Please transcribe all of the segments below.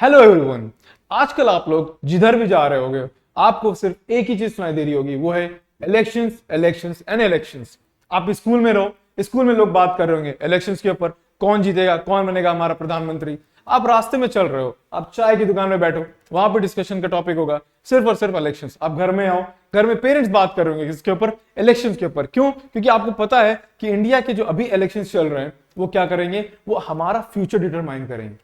Hello everyone. आजकल आप लोग जिधर भी जा रहे होगे आपको सिर्फ एक ही चीज सुनाई दे रही होगी, वो है इलेक्शंस इलेक्शंस एंड इलेक्शंस। आप स्कूल में रहो, स्कूल में लोग बात कर रहे होंगे इलेक्शंस के ऊपर, कौन जीतेगा, कौन बनेगा हमारा प्रधानमंत्री। आप रास्ते में चल रहे हो, आप चाय की दुकान में बैठो, वहां पे डिस्कशन का टॉपिक होगा सिर्फ और सिर्फ इलेक्शंस। आप घर में आओ, घर में पेरेंट्स बात कर रहे होंगे किसके ऊपर, इलेक्शंस के ऊपर। क्यों? क्योंकि आपको पता है कि इंडिया के जो अभी इलेक्शंस चल रहे हैं वो क्या करेंगे, वो हमारा फ्यूचर डिटरमाइन करेंगे।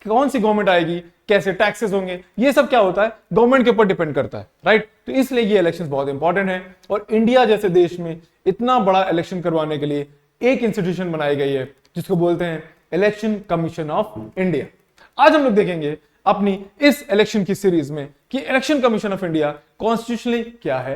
कौन सी गवर्नमेंट आएगी, कैसे टैक्सेस होंगे, ये सब क्या होता है गवर्नमेंट के ऊपर डिपेंड करता है, राइट। तो इसलिए ये इलेक्शंस बहुत इंपॉर्टेंट है और इंडिया जैसे देश में इतना बड़ा इलेक्शन करवाने के लिए एक इंस्टीट्यूशन बनाई गई है जिसको बोलते हैं इलेक्शन कमीशन ऑफ इंडिया। आज हम लोग देखेंगे अपनी इस इलेक्शन की सीरीज में कि election commission of India constitutionally क्या है,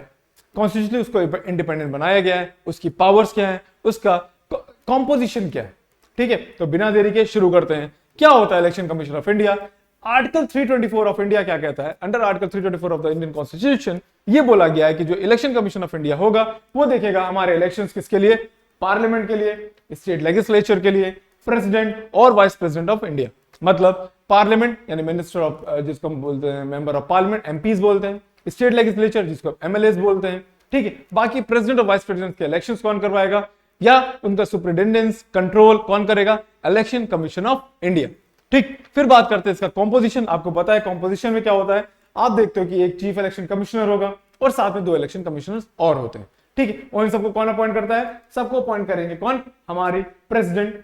कॉन्स्टिट्यूशनली उसको इंडिपेंडेंट बनाया गया है, उसकी पावर्स क्या है, उसका कॉम्पोजिशन क्या है। ठीक है, तो बिना देरी के शुरू करते हैं। क्या होता है election commission of India? Article 324 of India क्या कहता है? Under article 324 of the Indian constitution ये बोला गया है कि जो इलेक्शन कमीशन ऑफ इंडिया होगा वो देखेगा हमारे इलेक्शंस किसके लिए, पार्लियामेंट के लिए, स्टेट लेजिस्लेचर के लिए, प्रेसिडेंट और वाइस प्रेसिडेंट ऑफ इंडिया। मतलब पार्लियामेंट यानी मिनिस्टर ऑफ, जिसको हम बोलते हैं मेंबर ऑफ पार्लियामेंट, एमपीज बोलते हैं, स्टेट लेजिस्लेचर जिसको एमएलएस बोलते हैं। ठीक है, बाकी प्रेसिडेंट और वाइस प्रेसिडेंट के इलेक्शंस कौन करवाएगा या उनका सुपरिटेंडेंस कंट्रोल कौन करेगा? Election commission of India. ठीक, फिर बात करते हैं इसका कॉम्पोजिशन। आपको पता है कॉम्पोजिशन में क्या होता है, आप देखते हो कि एक चीफ इलेक्शन कमिश्नर होगा और साथ में दो इलेक्शन कमिश्नर्स और होते हैं। ठीक है, और इन सबको कौन अपॉइंट करता है? सबको अपॉइंट करेंगे कौन? हमारी प्रेसिडेंट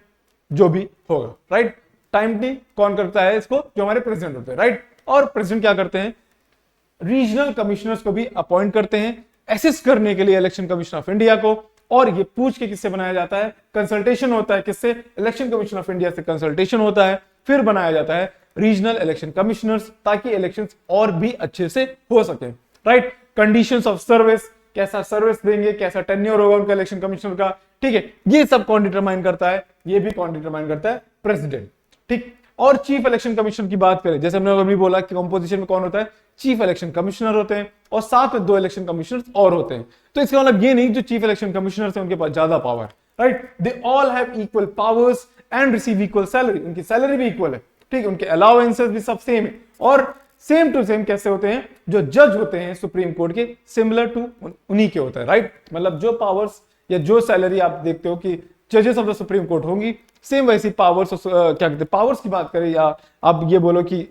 जो भी होगा, राइट। टाइमली कौन करता है इसको? जो हमारे प्रेसिडेंट होते हैं, राइट। और प्रेसिडेंट क्या करते हैं? रीजनल कमिश्नर्स को भी अपॉइंट करते हैं असिस्ट करने के लिए इलेक्शन कमीशन ऑफ इंडिया को। और ये पूछ के किससे बनाया जाता है? कंसल्टेशन होता है किससे? इलेक्शन कमीशन ऑफ इंडिया से कंसल्टेशन होता है, फिर बनाया जाता है रीजनल इलेक्शन कमिश्नर्स ताकि इलेक्शंस और भी अच्छे से हो सके, राइट। कंडीशंस ऑफ सर्विस, कैसा सर्विस देंगे, कैसा टेन्योर होगा उनका इलेक्शन कमिश्नर का। ठीक है, ये सब कौन डिटरमाइन करता है? ये भी कौन डिटरमाइन करता है? प्रेसिडेंट। ठीक, और चीफ इलेक्शन कमीशन की बात करें, जैसे हमने अभी बोला कि कंपोजिशन में कौन होता है? चीफ इलेक्शन कमिश्नर होते हैं और साथ में दो इलेक्शन कमिश्नर्स और होते हैं। तो इसका मतलब ये नहीं जो चीफ इलेक्शन कमिश्नर्स हैं उनके पास ज्यादा power, right. They all have equal powers and receive equal salary. उनकी सैलरी भी इक्वल है, ठीक, उनके अलाउंसेस भी सब सेम है। और सेम टू सेम कैसे होते हैं? जो जज होते हैं सुप्रीम कोर्ट के, सिमिलर टू उन्हीं के होता है, राइट। मतलब जो पावर्स या जो सैलरी आप देखते हो कि जजेस ऑफ द सुप्रीम कोर्ट होंगी, सेम वैसी पावर्स, क्या कहते हैं, पावर्स की बात करें या आप ये बोलो कि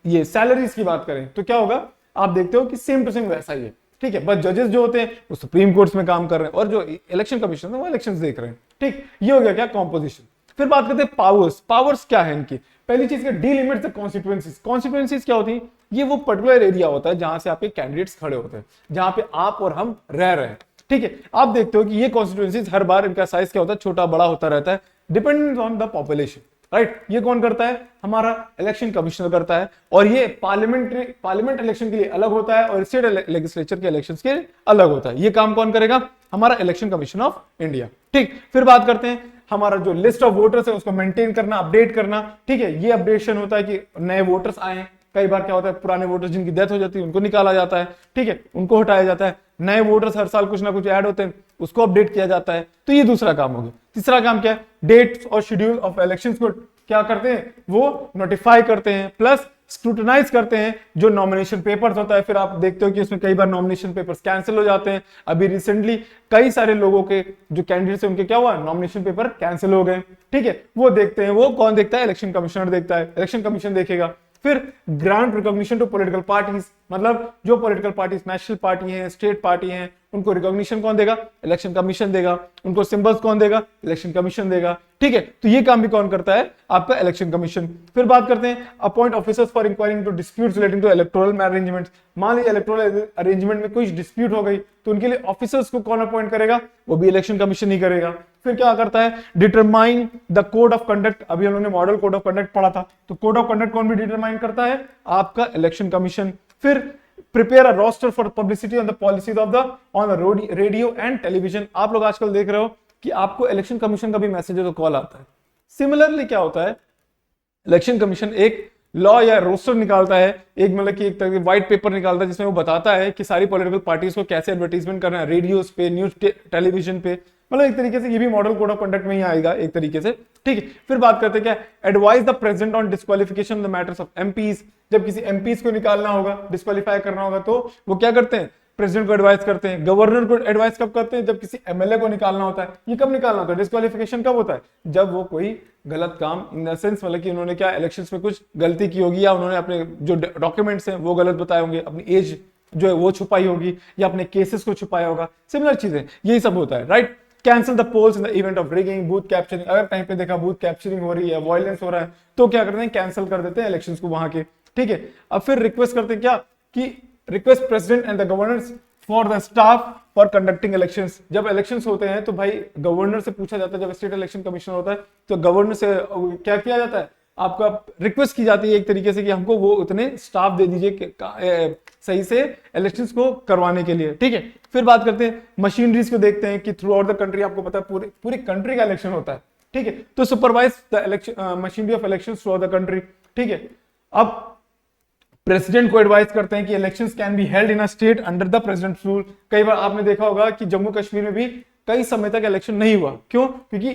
ये सैलरीज की बात करें तो क्या होगा? आप देखते हो कि सेम टू सेम वैसा ही है। ठीक है, बस जजेस जो होते हैं वो सुप्रीम कोर्ट्स में काम कर रहे हैं और जो इलेक्शन कमीशन है वो इलेक्शंस देख रहे हैं। ठीक, ये हो गया क्या? कॉम्पोजिशन। फिर बात करते हैं पावर्स। पावर्स क्या है इनकी? पहली चीज डिलिमिट द कॉन्स्टिट्यूएंसीज। कॉन्स्टिट्यूएंसीज क्या होती है? ये वो पर्टिकुलर एरिया होता है जहां से आपके कैंडिडेट्स खड़े होते हैं, जहां पे आप और हम रह रहे हैं। ठीक है, आप देखते हो कि ये कॉन्स्टिट्यूएंसीज हर बार इनका साइज क्या होता है? छोटा बड़ा होता रहता है dependent on the population, right. ये कौन करता है? हमारा इलेक्शन कमिश्नर करता है। और ये पार्लियामेंट इलेक्शन के लिए अलग होता है और स्टेट लेजिस्लेचर के इलेक्शंस के लिए अलग होता है। ये काम कौन करेगा? हमारा इलेक्शन कमीशन ऑफ इंडिया। ठीक, फिर बात करते हैं हमारा जो लिस्ट ऑफ वोटर्स है उसको मेंटेन करना, अपडेट करना। ठीक है, ये अपडेशन होता है कि नए वोटर्स आए। कई बार क्या होता है, पुराने वोटर्स जिनकी डेथ हो जाती है उनको निकाला जाता है, ठीक है, उनको हटाया जाता है। नए वोटर्स हर साल कुछ ना कुछ ऐड होते हैं, उसको अपडेट किया जाता है। तो ये दूसरा काम हो गया। तीसरा काम क्या है? डेट्स और शेड्यूल ऑफ इलेक्शंस को क्या करते हैं? वो नोटिफाई करते हैं, प्लस स्क्रूटनाइज करते हैं जो नॉमिनेशन पेपर्स होता है। फिर आप देखते हो कि उसमें कई बार नॉमिनेशन पेपर्स कैंसिल हो जाते हैं। अभी रिसेंटली कई सारे लोगों के जो कैंडिडेट्स हैं उनके क्या हुआ? नॉमिनेशन पेपर कैंसिल हो गए। ठीक है, वो देखते हैं। वो कौन देखता है? इलेक्शन कमिश्नर देखता है, इलेक्शन कमीशन देखेगा। फिर grant recognition to political parties, मतलब जो पॉलिटिकल पार्टीज नेशनल पार्टी हैं, स्टेट पार्टी हैं, उनको रिकॉग्निशन कौन देगा? इलेक्शन कमीशन देगा। उनको सिंबल्स कौन देगा? इलेक्शन कमीशन देगा। ठीक है, तो ये काम भी कौन करता है? आपका इलेक्शन कमीशन। फिर बात करते हैं appoint officers for inquiring to disputes relating to electoral arrangements. मान लीजिए इलेक्टोरल अरेंजमेंट में कोई डिस्प्यूट हो गई तो उनके लिए ऑफिसर्स को कौन अपॉइंट करेगा? वो भी इलेक्शन कमीशन ही करेगा। फिर क्या करता है? Determine the code of conduct. अभी हम लोगों ने मॉडल कोड ऑफ कंडक्ट पढ़ा था, तो कोड ऑफ कंडक्ट कौन भी डिटरमाइन करता है? आपका इलेक्शन कमीशन। फिर prepare a roster for publicity on the policies of the on the radio and television. आप लोग आजकल देख रहे हो कि आपको इलेक्शन कमीशन का भी मैसेज है तो कॉल आता है। सिमिलरली क्या होता है? इलेक्शन कमीशन एक लॉ या रोस्टर निकालता है, एक मतलब कि एक तरह के व्हाइट पेपर निकालता है जिसमें वो बताता है कि सारी पॉलिटिकल पार्टीज को कैसे एडवर्टीजमेंट करना है, रेडियोस पे, न्यूज टेलीविजन पे, मतलब एक तरीके से ये भी मॉडल कोड ऑफ कंडक्ट में ही आएगा एक तरीके से, ठीक है। फिर बात करते हैं क्या, advise the president on disqualification the matters of MPs. जब किसी एमपीज को निकालना होगा, डिस्क्वालीफाई करना होगा, तो वो क्या करते हैं, प्रेसिडेंट को एडवाइस करते हैं। गवर्नर को एडवाइस कब करते हैं, जब किसी एमएलए को निकालना होता है। ये कब निकालना होता है, डिस्क्वालिफिकेशन कब होता है, जब वो कोई गलत काम, इन द सेंस मतलब कि उन्होंने क्या इलेक्शंस में कुछ गलती की होगी, या उन्होंने अपने जो डॉक्यूमेंट्स हैं वो गलत बताए होंगे, अपनी एज जो है वो छुपाई होगी, या अपने केसेस को छुपाया होगा, सिमिलर चीजें, यही सब होता है, right. Cancel the polls in the event of rigging, booth capturing. अगर कहीं पे देखा बूथ कैप्चरिंग हो रही है, वायलेंस हो रहा है, तो क्या करते हैं, कैंसिल कर देते हैं इलेक्शंस को वहां के, ठीक है। अब फिर रिक्वेस्ट करते हैं क्या, कि request president and the governors for the staff for conducting elections. जब इलेक्शंस होते हैं तो भाई गवर्नर से पूछा जाता है, जब स्टेट इलेक्शन कमीशन होता है तो गवर्नर से क्या किया जाता है, आपका रिक्वेस्ट की जाती है एक तरीके से कि हमको वो उतने स्टाफ दे दीजिए सही से इलेक्शंस को करवाने के लिए, ठीक है। फिर बात करते हैं मशीनरीज को, देखते हैं कि थ्रू आउट द कंट्री, आपको पता है पूरी कंट्री का इलेक्शन होता है, ठीक है। तो supervise the election machinery of election through out the country, ठीक है। अब प्रेसिडेंट को एडवाइस करते हैं कि elections can be held in a state under the presidents rule. कई बार आपने देखा होगा कि जम्मू कश्मीर में भी कई समय तक इलेक्शन नहीं हुआ, क्यों, क्योंकि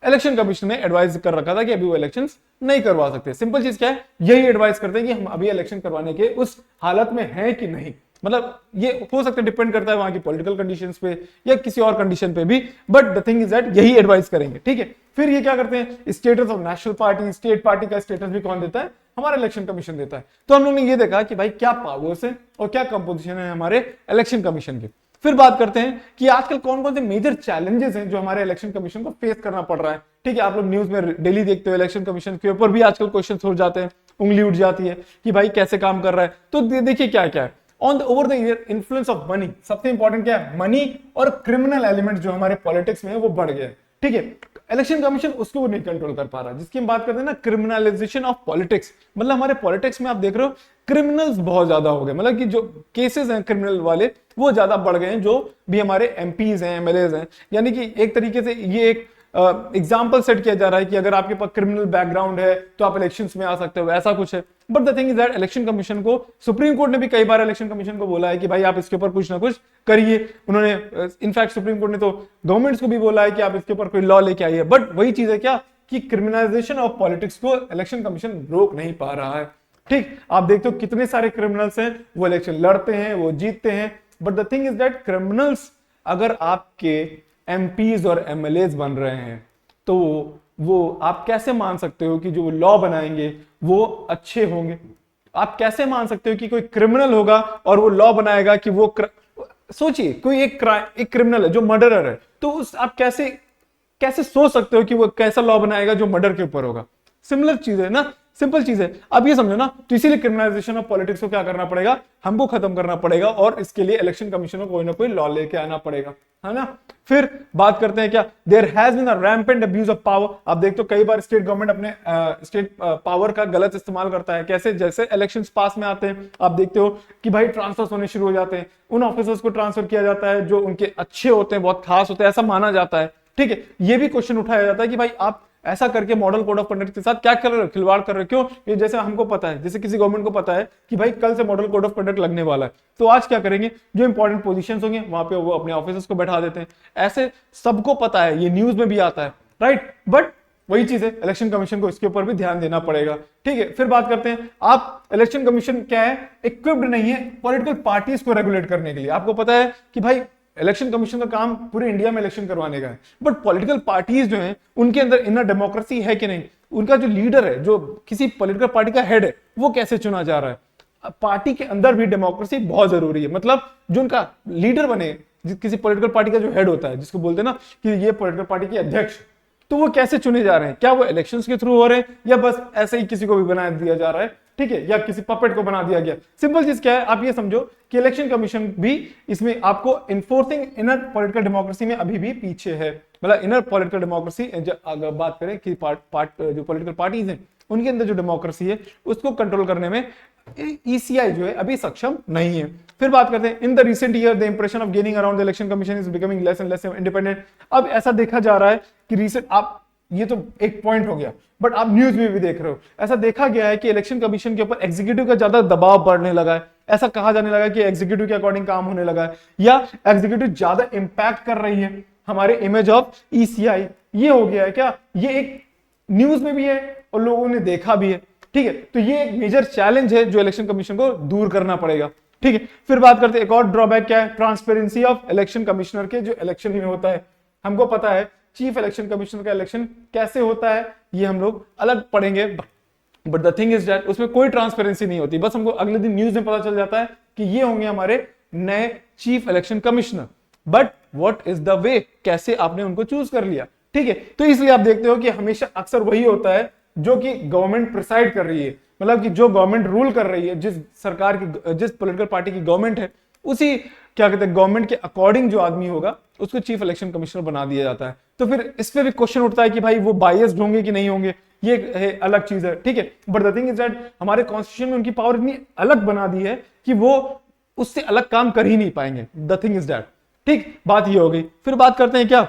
इलेक्शन कमीशन ने एडवाइस कर रखा था कि अभी वो इलेक्शंस नहीं करवा सकते। सिंपल चीज क्या है, यही एडवाइस करते हैं कि हम अभी इलेक्शन करवाने के उस हालत में हैं कि नहीं। मतलब ये हो सकता है, डिपेंड करता है वहां की पॉलिटिकल कंडीशंस पे या किसी और कंडीशन पे भी, but the thing is that यही एडवाइस करेंगे, ठीक है। फिर ये क्या करते हैं, status of national party, state party का स्टेटस भी कौन देता है, हमारा इलेक्शन कमीशन देता है। तो हम लोग ने ये देखा कि भाई क्या पावर्स है और क्या कंपोजिशन है हमारे इलेक्शन कमीशन की। फिर बात करते हैं कि आजकल कौन कौन से मेजर चैलेंजेस हैं जो हमारे इलेक्शन कमीशन को फेस करना पड़ रहा है, ठीक है। आप लोग न्यूज में डेली देखते हो, इलेक्शन कमीशन के ऊपर भी आजकल क्वेश्चन हो जाते हैं, उंगली उठ जाती है कि भाई कैसे काम कर रहा है। तो देखिए क्या क्या है, on the over the year influence of money. सबसे इंपॉर्टेंट क्या है, मनी और क्रिमिनल एलिमेंट जो हमारे पॉलिटिक्स में है वो बढ़ गया है, ठीक है। इलेक्शन कमीशन उसको वो नहीं कंट्रोल कर पा रहा, जिसकी हम बात करते हैं ना, क्रिमिनलाइजेशन ऑफ पॉलिटिक्स। मतलब हमारे पॉलिटिक्स में आप देख रहे हो क्रिमिनल्स बहुत ज्यादा हो गए, मतलब कि जो केसेस हैं क्रिमिनल वाले वो ज्यादा बढ़ गए हैं, जो भी हमारे एमपीज हैं, एमएलएज हैं। यानी कि एक तरीके से ये एक एग्जाम्पल सेट किया जा रहा है कि अगर आपके पास क्रिमिनल बैकग्राउंड है तो आप इलेक्शंस में आ सकते हो, ऐसा कुछ है। But the thing is that election commission को, सुप्रीम कोर्ट ने भी कई बार इलेक्शन कमीशन को बोला है कि भाई आप इसके ऊपर कुछ ना कुछ करिए। उन्होंने इनफैक्ट सुप्रीम कोर्ट ने तो गवर्नमेंट्स को भी बोला है कि आप इसके ऊपर कोई लॉ लेके आइए। बट वही चीज है क्या, कि क्रिमिनलाइजेशन ऑफ पॉलिटिक्स को इलेक्शन कमीशन रोक नहीं पा रहा है, ठीक। आप देखते हो कितने सारे क्रिमिनल्स हैं, वो इलेक्शन लड़ते हैं, वो जीतते हैं। But the thing is that criminals अगर आपके एमपीज और एमएलएज बन रहे हैं तो वो आप कैसे मान सकते हो कि जो लॉ बनाएंगे वो अच्छे होंगे। आप कैसे मान सकते हो कि कोई क्रिमिनल होगा और वो लॉ बनाएगा कि वो सोचिए कोई एक क्रिमिनल है जो मर्डरर है, तो उस आप कैसे सोच सकते हो कि वो कैसा लॉ बनाएगा जो मर्डर के ऊपर होगा। सिमिलर चीज है ना, सिंपल चीज है। अब ये समझो ना, तो इसीलिए क्रिमिनलाइजेशन ऑफ पॉलिटिक्स को क्या करना पड़ेगा, हमको खत्म करना पड़ेगा, और इसके लिए इलेक्शन कमीशन को कोई ना कोई लॉ लेके आना पड़ेगा, है ना। फिर बात करते हैं क्या, there has been a rampant abuse of power. आप देखते हो कई बार स्टेट गवर्नमेंट अपने स्टेट पावर का गलत इस्तेमाल करता है। कैसे, जैसे इलेक्शंस पास में आते हैं आप देखते हो कि भाई ट्रांसफर होने शुरू हो जाते हैं, उन ऑफिसर्स को ट्रांसफर किया जाता है जो उनके अच्छे होते हैं, बहुत खास होते हैं, ऐसा माना जाता है, ठीक है। ये भी क्वेश्चन उठाया जाता है कि भाई आप ऐसा करके मॉडल कोड ऑफ कंडक्ट के साथ क्या कर रहे हो, खिलवाड़ कर रहे हो, क्यों। ये जैसे हमको पता है, जैसे किसी गवर्नमेंट को पता है कि भाई कल से मॉडल कोड ऑफ कंडक्ट लगने वाला है, तो आज क्या करेंगे, जो इंपॉर्टेंट पोजीशंस होंगे वहां पे वो अपने ऑफिसर्स को बैठा देते हैं। ऐसे सबको पता है, ये न्यूज में भी आता है, राइट। बट वही चीज है, इलेक्शन कमीशन को इसके ऊपर भी ध्यान देना पड़ेगा, ठीक है। फिर बात करते हैं, आप इलेक्शन कमीशन क्या है, इक्विप्ड नहीं है पॉलिटिकल पार्टीज को रेगुलेट करने के लिए। आपको पता है कि भाई इलेक्शन कमीशन का काम पूरे इंडिया में इलेक्शन करवाने का है, बट पॉलिटिकल पार्टीज जो हैं उनके अंदर इनर डेमोक्रेसी है कि नहीं, उनका जो लीडर है, जो किसी पॉलिटिकल पार्टी का हेड है, वो कैसे चुना जा रहा है। पार्टी के अंदर भी डेमोक्रेसी बहुत जरूरी है। मतलब जो उनका लीडर बने, किसी पॉलिटिकल पार्टी का जो हेड होता है, जिसको बोलते हैं ना कि ये पॉलिटिकल पार्टी के अध्यक्ष, तो वो कैसे चुने जा रहे हैं, क्या वो इलेक्शंस के थ्रू हो रहे हैं या बस ऐसे ही किसी को भी बना दिया जा रहा है, ठीक है, या किसी पपेट को बना दिया गया। सिंपल चीज क्या है, आप ये समझो कि इलेक्शन कमीशन भी इसमें आपको इन्फोर्सिंग इनर पॉलिटिकल डेमोक्रेसी में अभी भी पीछे है। मतलब इनर पॉलिटिकल डेमोक्रेसी, अगर बात करें कि जो पॉलिटिकल पार्टीज हैं उनके अंदर जो डेमोक्रेसी है उसको कंट्रोल करने में ईसीआई जो है अभी सक्षम नहीं है। फिर बात करते हैं, in the recent year the impression of gaining around the election commission is becoming less and less independent. अब ऐसा देखा जा रहा है कि रिसेंट, आप ये तो एक पॉइंट हो गया, बट आप न्यूज में भी देख रहे हो, ऐसा देखा गया है कि इलेक्शन कमीशन के ऊपर एग्जीक्यूटिव का ज्यादा दबाव बढ़ने लगा है। ऐसा कहा जाने लगा कि एग्जीक्यूटिव के अकॉर्डिंग काम होने लगा है, या एग्जीक्यूटिव ज्यादा इंपैक्ट कर रही है हमारे इमेज ऑफ ECI। ये हो गया है क्या, ये एक न्यूज में भी है और लोगों ने देखा भी है। ठीक है, तो ये एक मेजर चैलेंज है जो इलेक्शन कमीशन को दूर करना पड़ेगा। ठीक है, फिर बात करते हैं एक और ड्रॉबैक क्या है, ट्रांसपेरेंसी ऑफ इलेक्शन कमिश्नर के जो इलेक्शन में होता है। हमको पता है चीफ इलेक्शन कमिश्नर का इलेक्शन कैसे होता है, ये हम लोग अलग पढ़ेंगे, but the thing is that उसमें कोई ट्रांसपेरेंसी नहीं होती। बस हमको अगले दिन न्यूज में पता चल जाता है कि ये होंगे हमारे नए chief election commissioner, but what is the way, कैसे आपने उनको चूज कर लिया। ठीक है, तो इसलिए आप देखते हो कि हमेशा अक्सर वही होता है जो कि गवर्नमेंट प्रिसाइड कर रही है, मतलब कि जो गवर्नमेंट रूल कर रही है, जिस सरकार की, जिस पॉलिटिकल पार्टी की गवर्नमेंट है, उसी क्या कहते हैं गवर्नमेंट के अकॉर्डिंग जो आदमी होगा उसको चीफ इलेक्शन कमिश्नर बना दिया जाता है। तो फिर इस पे भी क्वेश्चन उठता है कि भाई वो बायस्ड होंगे कि नहीं होंगे, ये है अलग चीज है। ठीक है, but the thing is that हमारे कॉन्स्टिट्यूशन में उनकी पावर इतनी अलग बना दी है कि वो उससे अलग काम कर ही नहीं पाएंगे। द थिंग इज दैट, ठीक, बात ये हो गई। फिर बात करते हैं क्या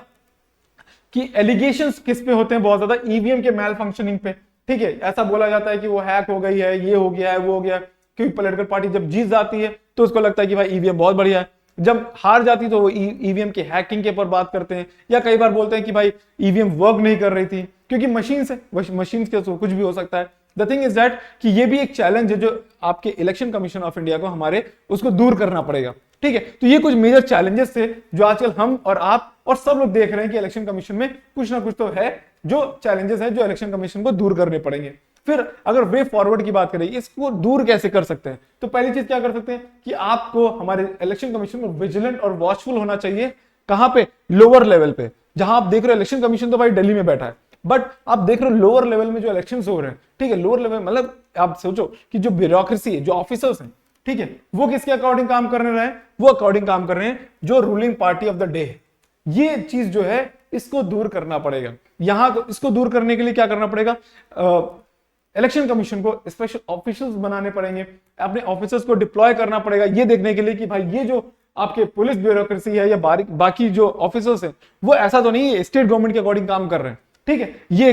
कि एलिगेशंस किस पे होते हैं बहुत ज्यादा, ईवीएम के मैल फंक्शनिंग पे। ठीक है, ऐसा बोला जाता है कि वो हैक हो गई है, ये हो गया है, वो हो गया, क्योंकि पॉलिटिकल पार्टी जब जीत जाती है तो उसको लगता है कि भाई ईवीएम बहुत बढ़िया है, जब हार जाती तो वो ईवीएम के हैकिंग के ऊपर बात करते हैं, या कई बार बोलते हैं कि भाई ईवीएम वर्क नहीं कर रही थी क्योंकि मशीन से, मशीन के तो कुछ भी हो सकता है। द थिंग इज दैट कि ये भी एक चैलेंज है जो आपके इलेक्शन कमीशन ऑफ इंडिया को हमारे उसको दूर करना पड़ेगा। ठीक है, तो ये कुछ मेजर चैलेंजेस थे जो आजकल हम और आप और सब लोग देख रहे हैं कि इलेक्शन कमीशन में कुछ ना कुछ तो है जो चैलेंजेस है जो इलेक्शन कमीशन को दूर करने पड़ेंगे। फिर अगर वे फॉरवर्ड की बात करें, इसको दूर कैसे कर सकते हैं, तो पहली चीज क्या कर सकते हैं कि आपको हमारे इलेक्शन कमीशन को विजिलेंट और वॉचफुल होना चाहिए। कहां पे, लोअर लेवल पे, जहां आप देख रहे हो इलेक्शन कमीशन तो भाई दिल्ली में बैठा है, बट आप देख रहे हो लोअर लेवल में जो इलेक्शन हो रहे हैं। ठीक है, लोअर लेवल मतलब आप सोचो कि जो ब्यूरोक्रेसी है, जो ऑफिसर्स हैं, ठीक है, वो किसके अकॉर्डिंग काम कर रहे हैं, वो अकॉर्डिंग काम कर रहे हैं जो ruling party of the day है। ये चीज जो है इसको दूर करना पड़ेगा। यहां को इसको दूर करने के लिए क्या करना पड़ेगा, इलेक्शन कमीशन को स्पेशल ऑफिसर्स बनाने पड़ेंगे, अपने ऑफिसर्स को डिप्लॉय करना पड़ेगा ये देखने के लिए कि भाई ये जो आपके पुलिस ब्यूरोक्रेसी है या बाकी जो ऑफिसर्स हैं वो ऐसा तो नहीं है स्टेट गवर्नमेंट के अकॉर्डिंग काम कर रहे हैं। ठीक है, ये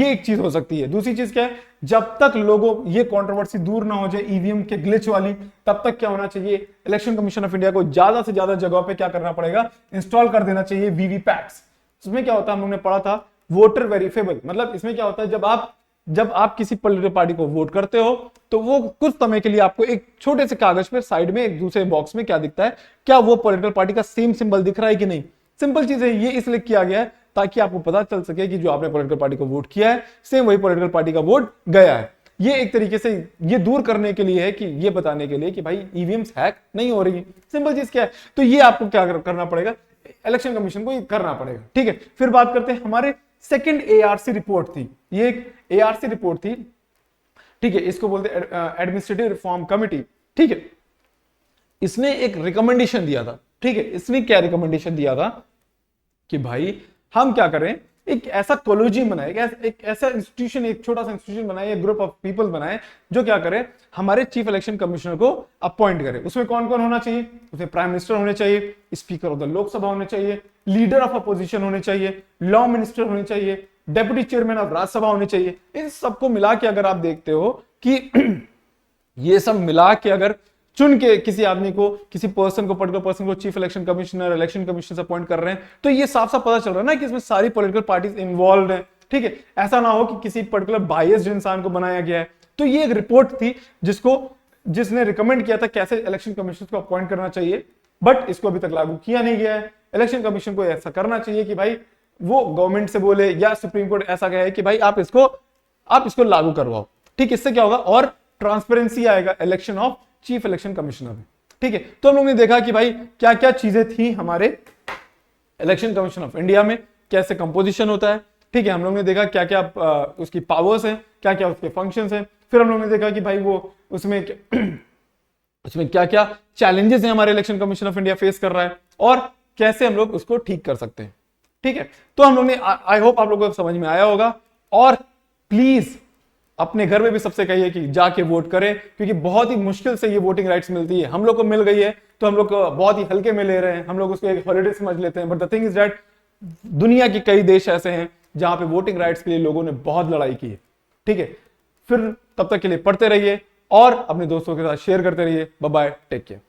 एक चीज हो सकती है। दूसरी चीज क्या है, जब तक लोगों ये कंट्रोवर्सी दूर ना हो जाए ईवीएम के ग्लिच वाली, तब तक क्या होना चाहिए, इलेक्शन कमीशन ऑफ इंडिया को ज्यादा से ज्यादा जगहों पे क्या करना पड़ेगा, इंस्टॉल कर देना चाहिए वीवीपैट्स। इसमें क्या होता है, हम लोग ने पढ़ा था वोटर वेरिफेबल, मतलब इसमें क्या होता है जब आप किसी पॉलिटिकल पार्टी को वोट करते हो तो वो कुछ समय के लिए आपको एक छोटे से कागज पे साइड में एक दूसरे बॉक्स में क्या दिखता है, क्या वो पॉलिटिकल पार्टी का सेम सिंबल दिख रहा है कि नहीं। सिंपल चीज है, ये इसलिए किया गया है ताकि आपको पता चल सके कि जो आपने पॉलिटिकल पार्टी को वोट किया है सेम वही पॉलिटिकल पार्टी का वोट गया है। ये एक तरीके से ये दूर करने के लिए है कि ये बताने के लिए कि भाई ईवीएम्स हैक नहीं हो रही है। सिंपल चीज क्या है, तो ये आपको क्या करना पड़ेगा, इलेक्शन कमीशन को ये करना पड़ेगा। ठीक है, फिर बात करते हैं हमारे सेकंड एआरसी रिपोर्ट थी, ये एक एआरसी रिपोर्ट थी। ठीक है, इसको बोलते एडमिनिस्ट्रेटिव रिफॉर्म कमिटी। ठीक है, इसने एक रिकमेंडेशन दिया था। ठीक है, इसने क्या रिकमेंडेशन दिया था कि भाई हम क्या करें, एक ऐसा कॉलेजियम बनाए, एक ऐसा इंस्टीट्यूशन, एक छोटा सा इंस्टीट्यूशन बनाए, एक ग्रुप ऑफ पीपल बनाए जो क्या करे, हमारे चीफ इलेक्शन कमिश्नर को अपॉइंट करे। उसमें कौन कौन होना चाहिए, उसमें प्राइम मिनिस्टर होने चाहिए, स्पीकर ऑफ द लोकसभा होने चाहिए, लीडर ऑफ अपोजिशन होने चाहिए, लॉ मिनिस्टर होने चाहिए, डेप्यूटी चेयरमैन ऑफ राज्यसभा होने चाहिए। इन सबको मिला के अगर आप देखते हो कि ये सब मिला के अगर चुन के किसी आदमी को, किसी पर्सन को, पर्टिकुलर पर्सन को chief election commissioner, election commissioner से अपॉइंट कर रहे हैं, तो ये साफ साफ पता चल रहा है ना कि इसमें सारी पॉलिटिकल पार्टीज इन्वॉल्व है। ठीक है, ऐसा ना हो कि किसी पर्टिकुलर बायस्ड इंसान को बनाया गया है। तो ये एक रिपोर्ट थी जिसने रिकमेंड किया था कैसे इलेक्शन कमिश्नर को अपॉइंट करना चाहिए, बट इसको अभी तक लागू किया नहीं गया है। इलेक्शन कमीशन को ऐसा करना चाहिए कि भाई वो गवर्नमेंट से बोले या सुप्रीम कोर्ट ऐसा कहे कि भाई आप इसको लागू करवाओ। ठीक, इससे क्या होगा और ट्रांसपेरेंसी आएगा election of chief election commissioner में। ठीक है, तो हम लोग ने देखा कि भाई क्या क्या चीजें थी हमारे इलेक्शन कमीशन ऑफ इंडिया में, कैसे कंपोजिशन होता है। ठीक है, हम लोग ने देखा क्या क्या उसकी पावर्स हैं, क्या क्या उसके फंक्शंस हैं। फिर हम लोग ने देखा कि भाई वो उसमें क्या क्या चैलेंजेस हैं हमारे election commission of India face कर रहा है और कैसे हम लोग उसको ठीक कर सकते हैं। ठीक है, तो हम लोग ने, आई होप आप लोगों को समझ में आया होगा। और प्लीज अपने घर में भी सबसे कहिए कि जाके वोट करें, क्योंकि बहुत ही मुश्किल से ये वोटिंग राइट्स मिलती है। हम लोग को मिल गई है तो हम लोग को बहुत ही हल्के में ले रहे हैं, हम लोग उसको एक हॉलिडे समझ लेते हैं। But the thing is that दुनिया के कई देश ऐसे हैं जहां पे वोटिंग राइट्स के लिए लोगों ने बहुत लड़ाई की है। ठीक है, फिर तब तक के लिए पढ़ते रहिए और अपने दोस्तों के साथ शेयर करते रहिए। Bye bye, take care.